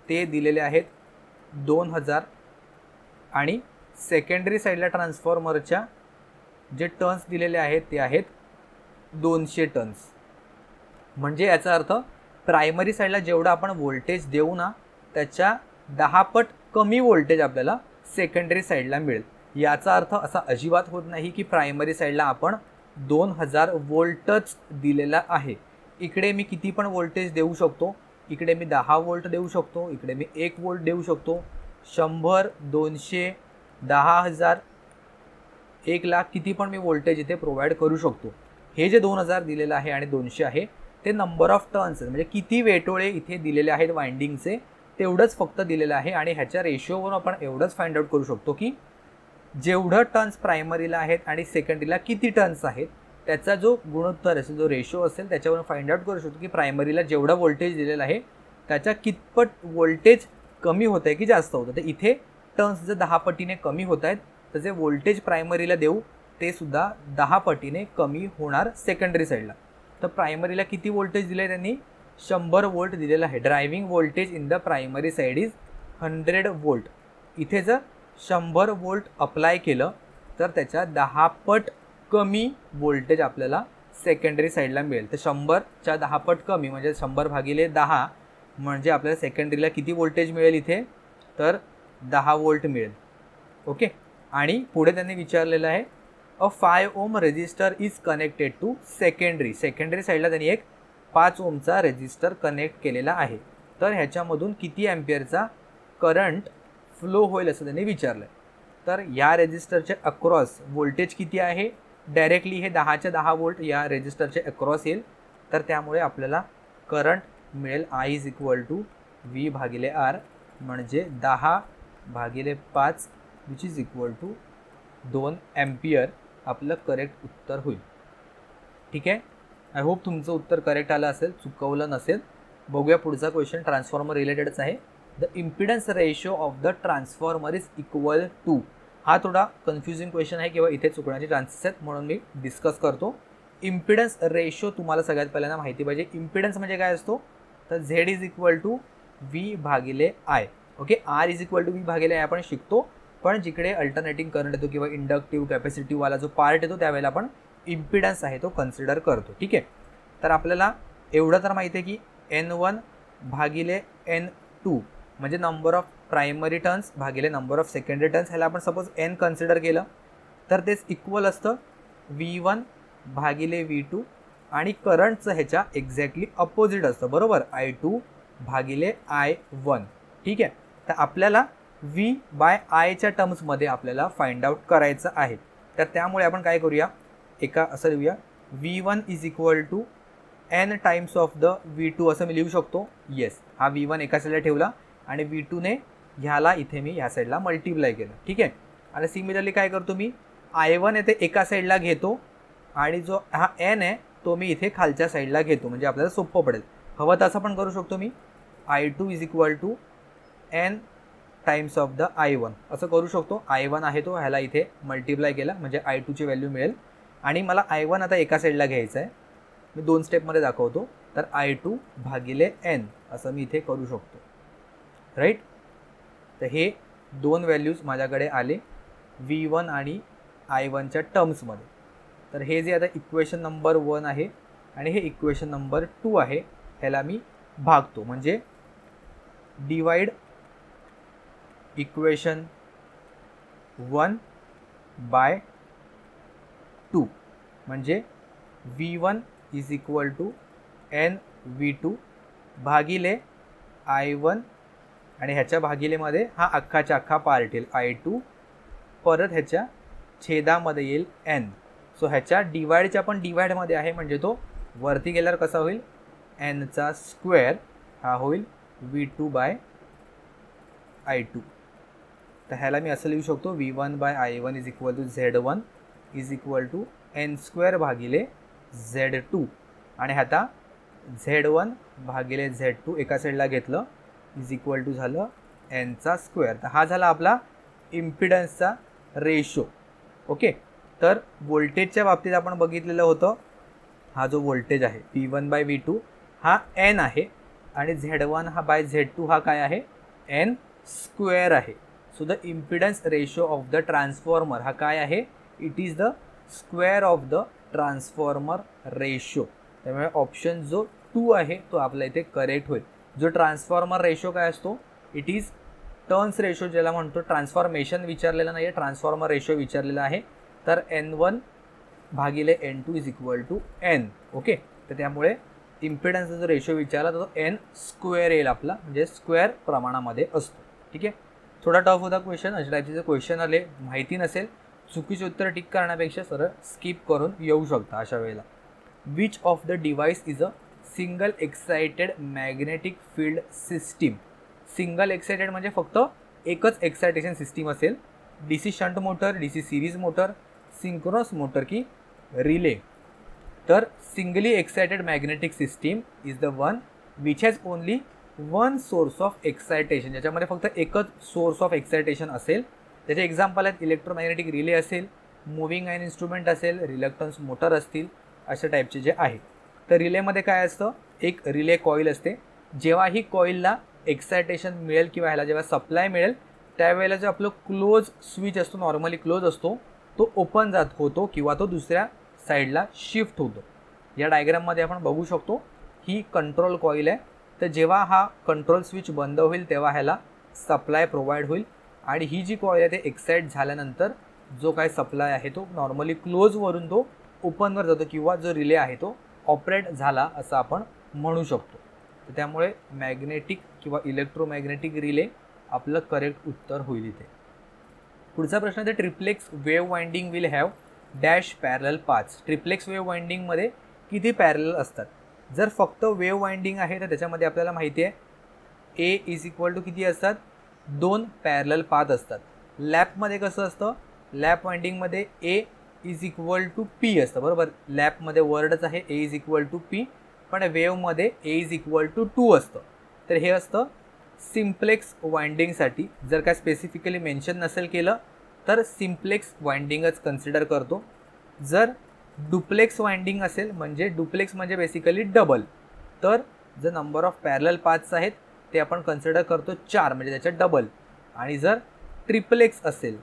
ते दिलेले आहेत 2000 आणि सेकंडरी साईडला ट्रान्सफॉर्मरच्या जे टर्न्स दिलेले आहेत ते आहेत 200 टर्न्स. म्हणजे याचा अर्थ प्रायमरी साईडला जेवढं आपण व्होल्टेज देऊ ना त्याच्या 10 पट कमी व्होल्टेज आपल्याला सेकंडरी साईडला मिळेल. याचा अर्थ असा अजिबात होत नाही की प्रायमरी साईडला आपण 2000 वोल्टच दिलेला आहे. इकडे मी किती पण व्होल्टेज देऊ शकतो. इकडे मी 10 वोल्ट देऊ शकतो, इकडे मी 1 वोल्ट देऊ शकतो. 100, 200, 10,000, 1,00,000 किती पण मी व्होल्टेज इथे प्रोव्हाइड करू शकतो. हे जे 2000 दिलेलं आहे आणि 200 आहे ते नंबर ऑफ टर्न्स म्हणजे किती वेटोळे इथे दिलेले आहेत वाइंडिंगचे तेवढंच फक्त दिलेलं आहे. आणि ह्याच्या रेशिओवरून आपण एवढंच फाइंड आउट करू शकतो की जेवढं टर्न्स प्रायमरीला आहेत आणि सेकंडरीला किती टर्न्स आहेत त्याचा जो गुणोत्तर असेल, जो रेशो असेल त्याच्यावरून फाइंड आउट करू शकतो की प्रायमरीला जेवढं व्होल्टेज दिलेलं आहे त्याच्या कितपट व्होल्टेज कमी होत आहे की जास्त होतं. तर इथे टर्न्स जर 10 पटीने कमी होत आहेत तर जे व्होल्टेज प्रायमरीला देऊ ते सुद्धा 10 पटीने कमी होणार सेकंडरी साईडला. तर प्रायमरीला किती व्होल्टेज दिलं आहे त्यांनी? 100 वोल्ट दिलेलं आहे. Driving voltage in the primary side is 100 volt. इथे जर 100 वोल्ट अप्लाय केलं तर त्याच्या 10 पट कमी व्होल्टेज आपल्याला सेकंडरी साईडला मिळेल. तर 100च्या 10 पट कमी म्हणजे 100 भागिले 10 म्हणजे आपल्याला सेकंडरीला किती व्होल्टेज मिळेल इथे? तर 10 वोल्ट मिळेल. ओके. आणि पुढे त्यांनी विचारलेलं आहे a 5 ohm resistor is connected to secondary साईडला त्यांनी एक 5 ओमचा रेजिस्टर कनेक्ट केलेला आहे. तर ह्याच्यामधून किती ॲम्पियरचा करंट फ्लो होईल असं त्यांनी विचारलं आहे. तर या रेजिस्टरच्या अक्रॉस व्होल्टेज किती आहे, डायरेक्टली हे 10च्या 10 वोल्ट या रेजिस्टरचे अक्रॉस येईल. तर त्यामुळे आपल्याला करंट मिळेल I is equal to V/R म्हणजे 10/5 which is equal to 2 ampere आपलं करेक्ट उत्तर होईल. ठीक आहे. आय होप तुमचं उत्तर करेक्ट आलं असेल, चुकवलं नसेल. बघूया पुढचा क्वेश्चन ट्रान्सफॉर्मर रिलेटेडच आहे. The impedance ratio of the transformer is equal to. हा थोडा कन्फ्युजिंग क्वेश्चन आहे किंवा इथे चुकण्याचे चान्सेस आहेत म्हणून मी डिस्कस करतो. इम्पिडन्स रेशो तुम्हाला सगळ्यात पहिल्यांदा माहिती पाहिजे. इम्पिडन्स म्हणजे काय असतो, तर Z is equal to V/I. Okay. R is equal to V/I आपण शिकतो, पण जिकडे अल्टरनेटिंग करंट येतो किंवा इंडक्टिव्ह कॅपॅसिटिव्हवाला जो पार्ट येतो त्यावेळेला आपण इम्पिडन्स आहे तो कन्सिडर करतो. ठीक आहे. तर आपल्याला एवढं तर माहिती आहे की N1/N2 म्हणजे नंबर ऑफ प्रायमरी टर्न्स भागिले नंबर ऑफ सेकंडरी टर्न्स. ह्याला आपण सपोज N कन्सिडर केलं तर तेच इक्वल असतं V1/V2 आणि करंटचं ह्याच्या एक्झॅक्टली अपोजिट असतं, बरोबर, I2/I1. ठीक आहे. तर आपल्याला V/I च्या टर्म्समध्ये आपल्याला फाइंड आउट करायचं आहे. तर त्यामुळे आपण काय करूया, एका असं लिहूया V1 is equal to N times of the V2 असं मी लिहू शकतो. येस, हा V1 एका साईडला ठेवला आणि V2ने ह्याला इथे मी ह्या साईडला मल्टिप्लाय केलं. ठीक आहे. आणि सिमिलरली काय करतो मी I1 येथे एका साईडला घेतो आणि जो हा N आहे तो मी इथे खालच्या साईडला घेतो म्हणजे आपल्याला सोपं पडेल. हवं तसं पण करू शकतो मी I2 is equal to N times of the I1 असं करू शकतो. I1 आहे तो ह्याला इथे मल्टिप्लाय केला म्हणजे I2ची व्हॅल्यू मिळेल. आणि मला I1 आता एका साईडला घ्यायचं आहे, मी 2 स्टेपमध्ये दाखवतो. तर I2/N असं मी इथे करू शकतो, राईट. तर हे 2 व्हॅल्यूज माझ्याकडे आले V1 आणि I1च्या टर्म्समध्ये. तर हे जे आता इक्वेशन नंबर 1 आहे आणि हे इक्वेशन नंबर 2 आहे, ह्याला मी भागतो म्हणजे डिवाइड इक्वेशन 1/2 म्हणजे V1 is equal to NV2 भागिले I1 आणि ह्याच्या भागिलेमध्ये हा अख्खाच्या अख्खा पार्ट येईल I2, परत ह्याच्या छेदामध्ये येईल N. सो ह्याच्या डिवाइडच्या पण डिवाइडमध्ये आहे म्हणजे तो वरती गेल्यावर कसा होईल Nचा स्क्वेअर हा होईल V2/I2. तर ह्याला मी असं लिहू शकतो V1/I1 is equal to Z1 is equal to N² भागिले Z2 आणि आता Z1 / Z2 एका साईडला घेतलं इज इक्वल टू झालं Nचा स्क्वेअर. तर हा झाला आपला इम्पिडन्सचा रेशो. ओके. तर व्होल्टेजच्या बाबतीत आपण बघितलेलं होतं, हा जो व्होल्टेज आहे V1/V2 हा N आहे आणि Z1 हा बाय Z2 हा काय आहे N² आहे. So the impedance ratio of the transformer हा काय आहे, it is the square of the transformer ratio. त्यामुळे ऑप्शन जो 2 आहे तो आपल्या इथे करेक्ट होईल. जो ट्रान्सफॉर्मर रेशो काय असतो, इट इज टर्न्स रेशो ज्याला म्हणतो. ट्रान्सफॉर्मेशन विचारलेलं नाही आहे, ट्रान्सफॉर्मर रेशो विचारलेला आहे. तर N1/N2 is equal to N. Okay. तर त्यामुळे इम्पिडन्सचा जो रेशो विचारला तर तो N² येईल आपला, म्हणजे स्क्वेअर प्रमाणामध्ये असतो. ठीक आहे. थोडा टफ होता क्वेश्चन. अशा टाईपचे जर क्वेश्चन आले माहिती नसेल, चुकीचे उत्तर टिक करण्यापेक्षा सरळ स्किप करून येऊ शकता अशा वेळेला. Which of the device is a single excited magnetic field system. Single excited म्हणजे फक्त एकच एक्साइटेशन सिस्टीम असेल. DC shunt motor, DC series motor, synchronous motor की रिले. तर singly excited magnetic system is the one which has only one source of excitation. ज्याच्यामध्ये फक्त एकच source of excitation असेल. त्याचे एक्झाम्पल आहेत इलेक्ट्रोमॅग्नेटिक रिले असेल, मुव्हिंग आयर्न इन्स्ट्रुमेंट असेल, रिलक्टन्स मोटर असतील, अशा टाईपचे जे आहे. तर रिलेमध्ये काय असतं, एक रिले कॉईल असते. जेव्हा ही कॉईलला एक्साइटेशन मिळेल किंवा ह्याला जेव्हा सप्लाय मिळेल त्यावेळेला जो आपलं क्लोज स्विच असतो, नॉर्मली क्लोज असतो, तो ओपन जात होतो किंवा तो दुसऱ्या साईडला शिफ्ट होतो. या डायग्राममध्ये आपण बघू शकतो ही कंट्रोल कॉईल आहे. तर जेव्हा हा कंट्रोल स्विच बंद होईल तेव्हा ह्याला सप्लाय प्रोव्हाइड होईल आणि ही जी कॉईल आहे ते एक्साइट झाल्यानंतर जो काय सप्लाय आहे तो नॉर्मली क्लोजवरून तो ओपनवर जातो किंवा जो रिले आहे तो ऑपरेट झाला असं आपण म्हणू शकतो. तर त्यामुळे मॅग्नेटिक किंवा इलेक्ट्रोमॅग्नेटिक रिले आपलं करेक्ट उत्तर होईल इथे. पुढचा प्रश्न आहे triplex wave winding will have dash पॅरल पाथ्स. ट्रिप्लेक्स वेव्ह वाइंडिंगमध्ये किती पॅरल असतात? जर फक्त वेव्ह वाइंडिंग आहे तर त्याच्यामध्ये आपल्याला माहिती आहे ए इज इक्वल टू किती असतात? 2 पॅरल पाथ असतात. लॅपमध्ये कसं असतं? लॅप वाइंडिंगमध्ये A is equal to P असतं, बरोबर. लॅपमध्ये वर्डच आहे A is equal to P, पण वेव्हमध्ये ए इज इक्वल टू 2 असतं. तर हे असतं सिम्प्लेक्स वाइंडिंगसाठी. जर काय स्पेसिफिकली मेन्शन नसेल केलं तर सिम्प्लेक्स वाइंडिंगच कन्सिडर करतो. जर डुप्लेक्स वाइंडिंग असेल, म्हणजे डुप्लेक्स म्हणजे बेसिकली डबल, तर जर नंबर ऑफ पॅरल पाथ्स आहेत ते आपण कन्सिडर करतो 4, म्हणजे त्याच्यात डबल. आणि जर ट्रिप्लेक्स असेल,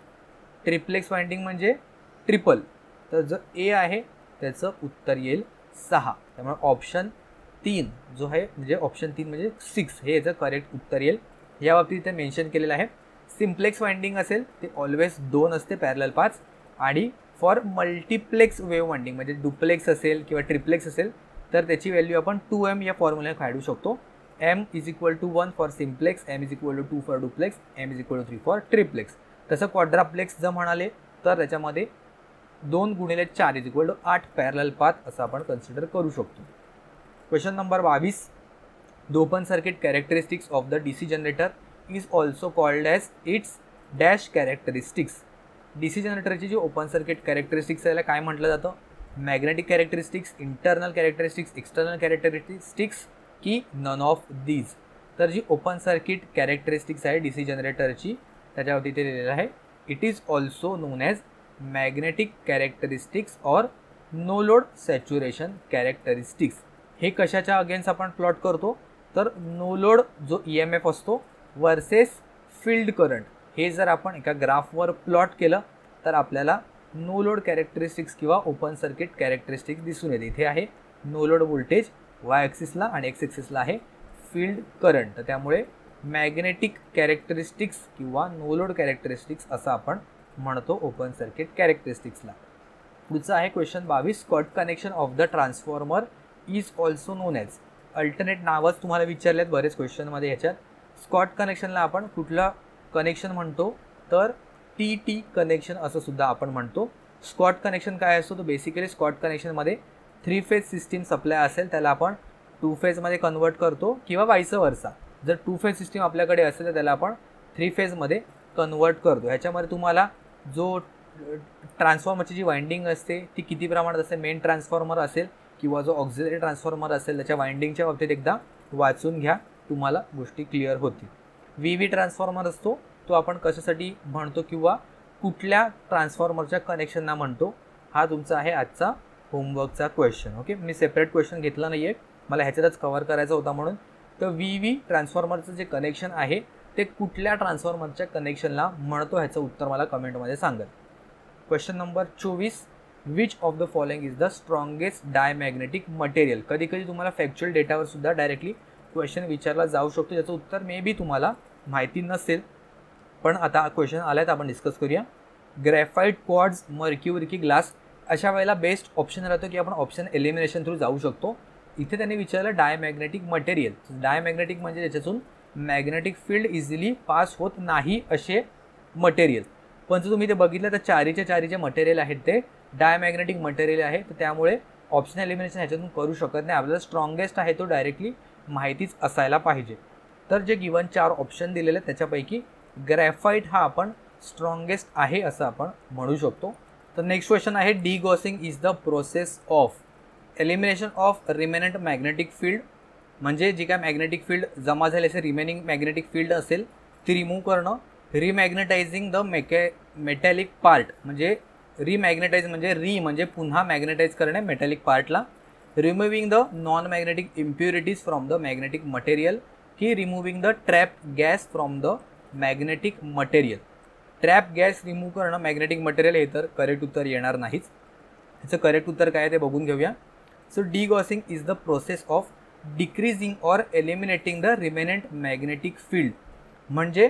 ट्रिप्लेक्स वाइंडिंग म्हणजे ट्रिपल, तर जर ए आहे त्याचं उत्तर येईल 6. त्यामुळे ऑप्शन 3 जो आहे, म्हणजे ऑप्शन 3 म्हणजे 6 हे याचं करेक्ट उत्तर येईल. या बाबतीत इथे मेन्शन केलेलं आहे. सिम्प्लेक्स वाइंडिंग असेल ते ऑलवेज 2 असते पॅरल पाथ्स, आणि फॉर मल्टिप्लेक्स वेव्ह वाइंडिंग म्हणजे डुप्लेक्स असेल किंवा ट्रिप्लेक्स असेल तर त्याची व्हॅल्यू आपण 2m या फॉर्म्युला काढू शकतो. m is equal to 1 for simplex, m is equal to 2 for duplex, m is equal to 3 for triplex. तसं क्वाड्राप्लेक्स जर म्हणाले तर त्याच्यामध्ये 2 गुणिले 4 इज इक्वल टू 8 पॅरल पाथ असं आपण कन्सिडर करू शकतो. Question number 22. The open circuit characteristics of the DC generator is also called as its dash characteristics. DC जनरेटरची जी ओपन सर्किट कॅरेक्टरिस्टिक्स याला काय म्हटलं जातं? Magnetic characteristics, internal characteristics, external characteristics की नन ऑफ दीज. तर जी ओपन सर्किट कॅरेक्टरिस्टिक्स आहे DC जनरेटरची त्याच्यावरती ते लिहिलेलं आहे it is also known as magnetic characteristics और नो लोड सॅच्युरेशन कॅरेक्टरिस्टिक्स. हे कशाच्या अगेन्स्ट आपण प्लॉट करतो? तर नो लोड जो EMF असतो वर्सेस फील्ड करंट, हे जर आपण एका ग्राफवर प्लॉट केलं तर आपल्याला नो लोड कॅरेक्टरिस्टिक्स किंवा ओपन सर्किट कॅरेक्टरिस्टिक्स दिसून येते. इथे आहे नो लोड व्होल्टेज वाय ॲक्सिसला आणि एक्स ॲक्सिसला आहे फील्ड करंट. तर त्यामुळे मॅग्नेटिक कॅरेक्टरिस्टिक्स किंवा नो लोड कॅरेक्टरिस्टिक्स असं आपण म्हणतो ओपन सर्किट कॅरेक्टरिस्टिक्सला. पुढचं आहे question 22. Scott connection of the transformer is also known as. Alternate नावच तुम्हाला विचारलेत बरेच क्वेश्चनमध्ये. ह्याच्यात स्कॉट कनेक्शनला आपण कुठलं कनेक्शन म्हणतो? तर TT कनेक्शन असं सुद्धा आपण म्हणतो. स्कॉट कनेक्शन काय असतो? तर बेसिकली स्कॉट कनेक्शनमध्ये 3 फेज सिस्टीम सप्लाय असेल त्याला आपण 2 फेजमध्ये कन्वर्ट करतो किंवा वाईस वर्सा. जर 2 फेज सिस्टीम आपल्याकडे असेल तर त्याला आपण 3 फेजमध्ये कन्वर्ट करतो. ह्याच्यामध्ये तुम्हाला जो ट्रान्सफॉर्मरची जी वाइंडिंग असते ती किती प्रमाणात असते, मेन ट्रान्सफॉर्मर असेल किंवा जो ऑक्झिलरी ट्रान्सफॉर्मर असेल त्याच्या वाइंडिंगच्या बाबतीत एकदा वाचून घ्या, तुम्हाला गोष्टी क्लिअर होतील. VV ट्रान्सफॉर्मर असतो तो आपण कशासाठी म्हणतो किंवा कुठल्या ट्रान्सफॉर्मरच्या कनेक्शनना म्हणतो, हा तुमचा आहे आजचा होमवर्कचा क्वेश्चन. ओके, मी सेपरेट क्वेश्चन घेतला नाही आहे, मला ह्याच्यातच कव्हर करायचा होता म्हणून. तर VV ट्रान्सफॉर्मरचं जे कनेक्शन आहे ते कुठल्या ट्रान्सफॉर्मरच्या कनेक्शनला म्हणतो ह्याचं उत्तर मला कमेंटमध्ये सांगा. Question number 24. Which of the following is the strongest diamagnetic material. कधी कधी तुम्हाला फॅक्च्युअल डेटावर सुद्धा डायरेक्टली क्वेश्चन विचारला जाऊ शकतो, त्याचं उत्तर मे बी तुम्हाला माहिती नसेल, पण आता क्वेश्चन आला तर आपण डिस्कस करूया. ग्रॅफाईट, क्वार्ट्ज, मर्क्युरी की ग्लास. अशा वेळेला बेस्ट ऑप्शन राहतो की आपण ऑप्शन एलिमिनेशन थ्रू जाऊ शकतो. इथे त्यांनी विचारलं डायमॅग्नेटिक मटेरियल. डायमॅग्नेटिक म्हणजे त्याच्यातून मॅग्नेटिक फील्ड इझिली पास होत नाही असे मटेरियल. पण जर तुम्ही ते बघितलं तर चारीचे मटेरियल आहेत ते डायमॅग्नेटिक मटेरियल आहे. तर त्यामुळे ऑप्शन एलिमिनेशन ह्याच्यातून करू शकत नाही. आपल्याला स्ट्रॉंगेस्ट आहे तो डायरेक्टली माहितीच असायला पाहिजे. तर जे गिवन 4 ऑप्शन दिलेले आहेत त्याच्यापैकी ग्रॅफाईट हा आपण स्ट्रॉंगेस्ट आहे असं आपण म्हणू शकतो. तर नेक्स्ट क्वेश्चन आहे degaussing is the process of elimination of remnant magnetic field. म्हणजे जी काय मॅग्नेटिक फील्ड जमा झाली असेल, रिमेनिंग मॅग्नेटिक फील्ड असेल ती रिमूव्ह करणं. रिमॅग्नेटायझिंग द मेटॅलिक पार्ट, म्हणजे रिमॅग्नेटाइज म्हणजे म्हणजे पुन्हा मॅग्नेटाइज करणे मेटॅलिक पार्टला. Removing the non magnetic impurities from the magnetic material की removing the trap gas from the magnetic material. Trap gas remove करणं मॅग्नेटिक मटेरियल हे तर करेक्ट उत्तर येणार नाहीच. ह्याचं करेक्ट उत्तर काय आहे ते बघून घेऊया. So degaussing is the process of decreasing or eliminating the remnant magnetic field. म्हणजे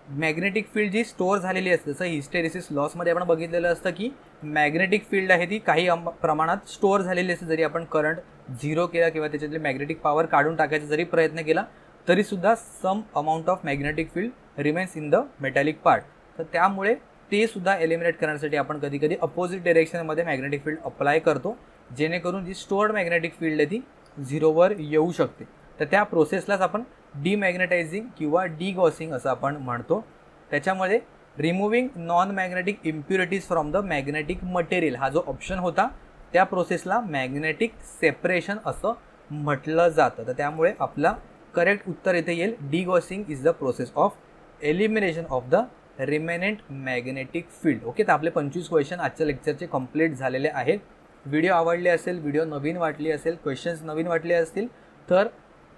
मॅग्नेटिक फील्ड जी स्टोअर झालेली असते, जसं हिस्टेरिसिस लॉसमध्ये आपण बघितलेलं असतं की मॅग्नेटिक फील्ड आहे ती काही प्रमाणात स्टोअर झालेली असते. जरी आपण करंट झिरो केला किंवा त्याच्यातली मॅग्नेटिक पॉवर काढून टाकायचा जरी प्रयत्न केला तरीसुद्धा some amount of magnetic field remains in the metallic part. तर त्यामुळे ते सुद्धा एलिमिनेट करण्यासाठी आपण कधी कधी अपोजिट डायरेक्शनमध्ये मॅग्नेटिक फील्ड अप्लाय करतो, जेणेकरून जी स्टोअर्ड मॅग्नेटिक फील्ड आहे ती झिरोवर येऊ शकते. तर त्या प्रोसेसलाच आपण डिमॅग्नेटायझिंग किंवा डिगॉसिंग असं आपण म्हणतो. त्याच्यामध्ये removing non magnetic impurities from the magnetic material हा जो ऑप्शन होता त्या प्रोसेसला मॅग्नेटिक सेपरेशन असं म्हटलं जातं. तर त्यामुळे आपला करेक्ट उत्तर इथे येईल degaussing is the process of elimination of the remnant magnetic field. Okay, तर आपले 25 क्वेश्चन आजच्या लेक्चरचे कंप्लीट झालेले आहेत. व्हिडिओ आवडले असेल, व्हिडिओ नवीन वाटली असेल, क्वेश्चन्स नवीन वाटले असतील तर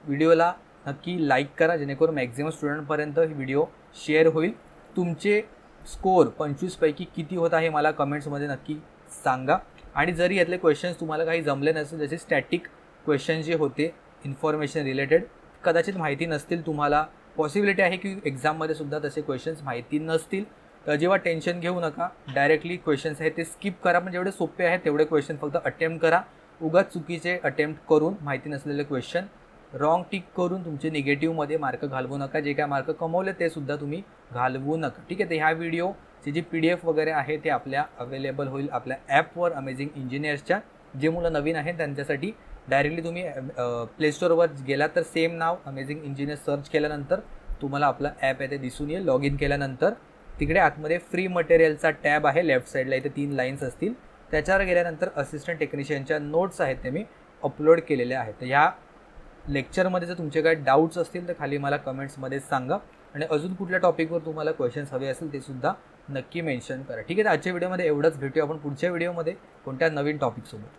व्हिडिओला नक्की लाईक करा, जेणेकरून मॅक्झिमम स्टुडंटपर्यंत ही व्हिडिओ शेअर होईल. तुमचे स्कोअर 25 पैकी किती होत आहे मला कमेंट्समध्ये नक्की सांगा. आणि जरी यातले क्वेश्चन्स तुम्हाला काही जमले नसेल, जसे स्टॅटिक क्वेश्चन जे होते इन्फॉर्मेशन रिलेटेड कदाचित माहिती नसतील तुम्हाला, पॉसिबिलिटी आहे की एक्झाममध्ये सुद्धा तसे क्वेश्चन्स माहिती नसतील, तर जेव्हा टेन्शन घेऊ नका. डायरेक्टली क्वेश्चन्स आहेत ते स्किप करा. पण जेवढे सोपे आहेत तेवढे क्वेश्चन फक्त अटेम्प्ट करा. उगाच चुकीचे अटेम्प्ट करून माहिती नसलेले क्वेश्चन रॉंग टिक करून तुमचे निगेटिव्हमध्ये मार्क घालवू नका. जे काय मार्क कमवले ते सुद्धा तुम्ही घालवू नका. ठीक आहे, तर ह्या व्हिडिओची जी PDF वगैरे आहे ते आपल्या अवेलेबल होईल आपल्या ॲपवर अमेझिंग इंजिनियर्सच्या. जे मुलं नवीन आहेत त्यांच्यासाठी डायरेक्टली तुम्ही प्लेस्टोरवर गेला तर सेम नाव अमेझिंग इंजिनियर्स सर्च केल्यानंतर तुम्हाला आपला ॲप आहे ते दिसून येईल. लॉग इन केल्यानंतर तिकडे आतमध्ये फ्री मटेरियलचा टॅब आहे लेफ्ट साईडला, इथे 3 लाईन्स असतील. त्याच्यावर गेल्यानंतर असिस्टंट टेक्निशियनच्या नोट्स आहेत ते मी अपलोड केलेले आहेत. तर ह्या लेक्चरमध्ये जर तुमचे काही डाऊट्स असतील तर खाली मला कमेंट्समध्ये सांगा. आणि अजून कुठल्या टॉपिकवर तुम्हाला क्वेश्चन्स हवे असेल ते सुद्धा नक्की मेन्शन करा. ठीक आहे, तर आजच्या व्हिडिओमध्ये एवढंच. भेटूया आपण पुढच्या व्हिडिओमध्ये कोणत्या नवीन टॉपिकसोबत.